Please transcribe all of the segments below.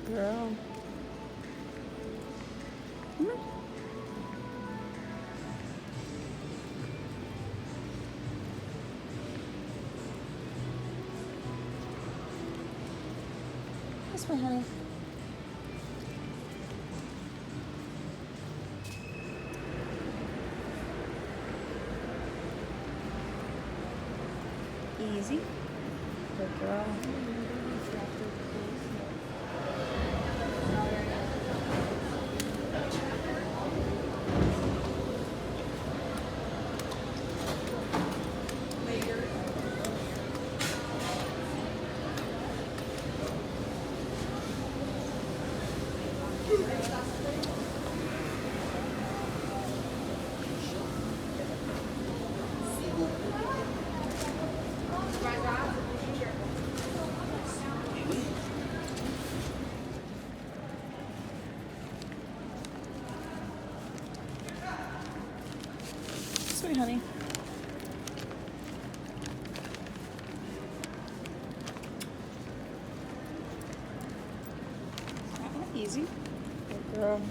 Good girl. Come on. This way, honey. Easy. Good girl. Sweet, honey. Easy. Good girl.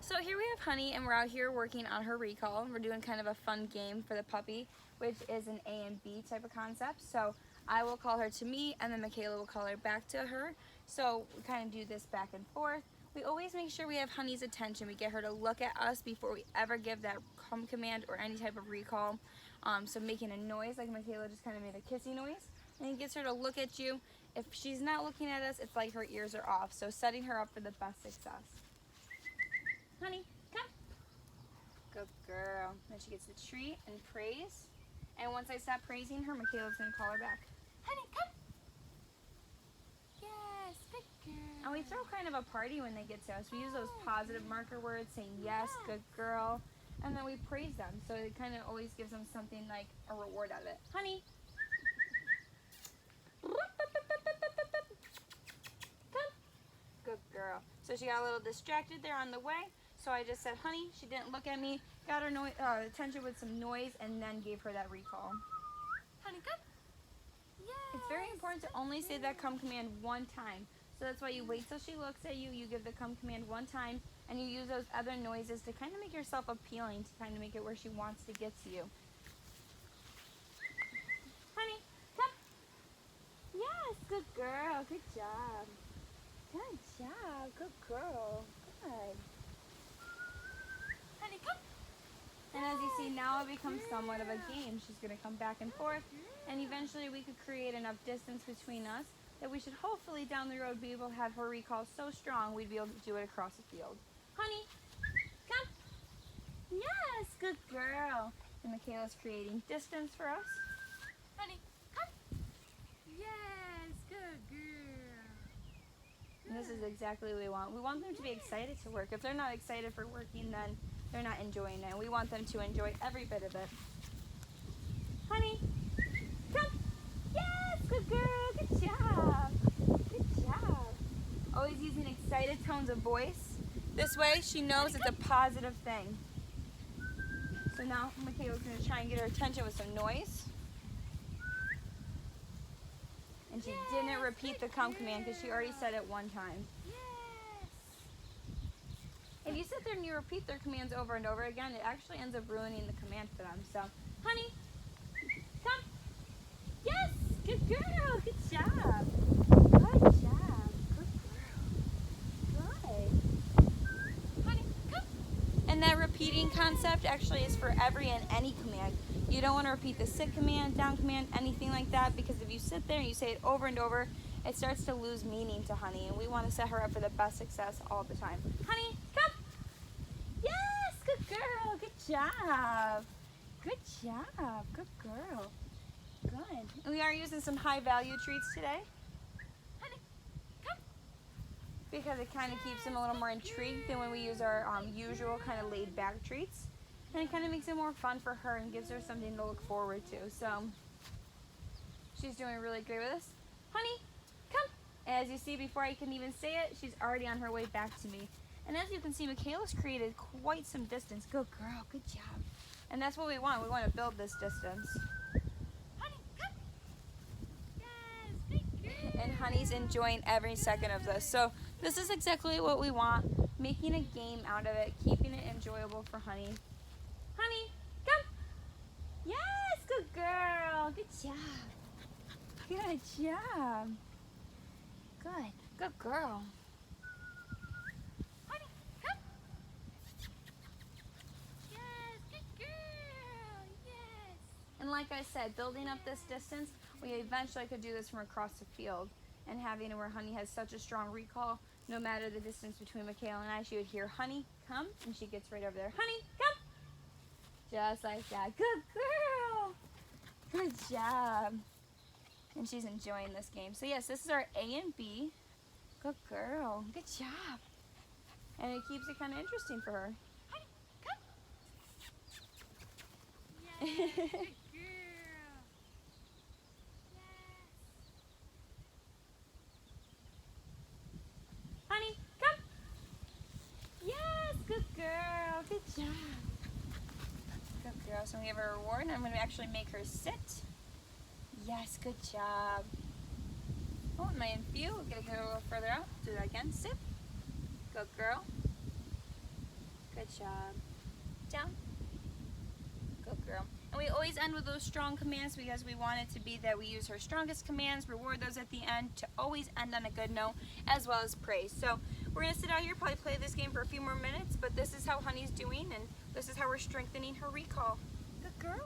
So here we have Honey, and we're out here working on her recall. We're doing kind of a fun game for the puppy, which is an A and B type of concept. So I will call her to me, and then Michaela will call her back to her. So we kind of do this back and forth. We always make sure we have Honey's attention. We get her to look at us before we ever give that come command or any type of recall. So making a noise, like Michaela just kind of made a kissy noise, and it gets her to look at you. If she's not looking at us, it's like her ears are off. So setting her up for the best success. Honey, come. Good girl. Then she gets the treat and praise. And once I stop praising her, Michaela's going to call her back. Honey, come. Yes, good girl. And we throw kind of a party when they get to us. We use those positive marker words, saying yes, good girl. And then we praise them. So it kind of always gives them something like a reward out of it. Honey. Good girl. So she got a little distracted there on the way. So I just said, honey, she didn't look at me, got her attention with some noise, and then gave her that recall. Honey, come. Yes. It's very important to only say that come command one time. So that's why you wait till she looks at you, you give the come command one time, and you use those other noises to kind of make yourself appealing, to kind of make it where she wants to get to you. Honey, come. Yes, good girl. Good job. Good job. Good girl. Good. Honey, come. And as you see, now it becomes somewhat of a game. She's going to come back and forth, and eventually we could create enough distance between us that we should hopefully down the road be able to have her recall so strong we'd be able to do it across the field. Honey, come. Yes, good girl. And Michaela's creating distance for us. Honey, come. Yes, good girl. And this is exactly what we want. We want them to be excited to work. If they're not excited for working, then they're not enjoying it. We want them to enjoy every bit of it. Honey, come. Yes, good girl. Good job. Good job. Always using excited tones of voice. This way she knows it's a positive thing. So now Michaela's going to try and get her attention with some noise. And she didn't repeat the come command because she already said it one time. If you sit there and you repeat their commands over and over again, it actually ends up ruining the command for them. So, honey, come. Yes, good girl. Good job. Good job. Good girl. Good. Honey, come. And that repeating concept actually is for every and any command. You don't want to repeat the sit command, down command, anything like that, because if you sit there and you say it over and over, it starts to lose meaning to Honey, and we want to set her up for the best success all the time. Honey, come! Yes, good girl, good job. Good job, good girl. Good. And we are using some high value treats today. Honey, come! Because it kind of keeps them a little more intrigued than when we use our usual kind of laid back treats. And it kind of makes it more fun for her and gives her something to look forward to. So she's doing really great with this. Honey, come! And as you see, before I can even say it, she's already on her way back to me. And as you can see, Michaela's created quite some distance. Good girl, good job. And that's what we want. We want to build this distance. Honey, come! Yes, good girl. And Honey's enjoying every second of this. So this is exactly what we want. Making a game out of it, keeping it enjoyable for Honey. Honey, come! Yes, good girl. Good job. Good job. Good. Good girl. Honey, come! Yes, good girl. Yes. And like I said, building up this distance, we eventually could do this from across the field. And having it where Honey has such a strong recall, no matter the distance between Michaela and I, she would hear Honey, come, and she gets right over there. Honey, come! Just like that. Good girl. Good job. And she's enjoying this game. So yes, this is our A and B. Good girl. Good job. And it keeps it kind of interesting for her. Honey, come. Yes, good girl. Yes. Honey, come. Yes, good girl. Good job. Good girl. So we have a reward, and I'm going to actually make her sit. Yes, good job. Oh, am I in view? We're going to go a little further out. Do that again. Sit. Good girl. Good job. Down. Good girl. And we always end with those strong commands because we want it to be that we use her strongest commands, reward those at the end to always end on a good note, as well as praise. So we're going to sit out here, probably play this game for a few more minutes, but this is how Honey's doing, and this is how we're strengthening her recall. Good girl.